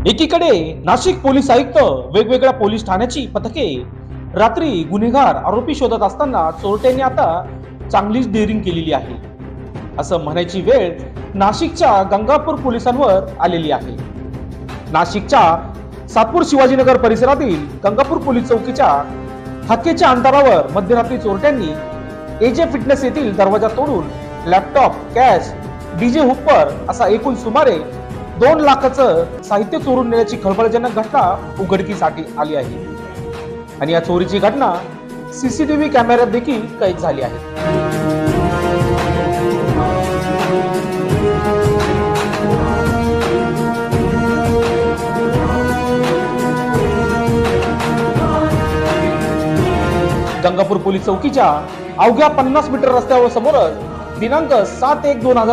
एकीकडे नाशिक पोलीस आयुक्त वेगवेगळ्या पोलीस ठाण्याची पथके रात्री गुन्हेगार आरोपी शोधत असताना चोरट्यांनी आता चांगलीच डेअरिंग केलेली आहे असं म्हणायची वेळ नाशिकच्या गंगापूर पोलिसांवर आलेली आहे। नाशिकच्या सातपूर शिवाजीनगर परिसरातील गंगापूर पोलीस चौकीच्या हाकेच्या अंतरावर मध्यरात्री चोरट्यांनी एजे फिटनेस येथील दरवाजा तोडून लॅपटॉप, कॅश, डीजे हुप्पर असा एकूण सुमारे 2 लाखाचं साहित्य चोरून नेण्याची खळबळजनक घटना उघडकीसाठी आली आहे आणि या चोरीची घटना सीसीटीव्ही कॅमेऱ्यात देखील कैद झाली आहे। गंगापूर पोलीस चौकीच्या अवघ्या 50 मीटर रस्त्यावर समोरच दिनांक 7/1/2000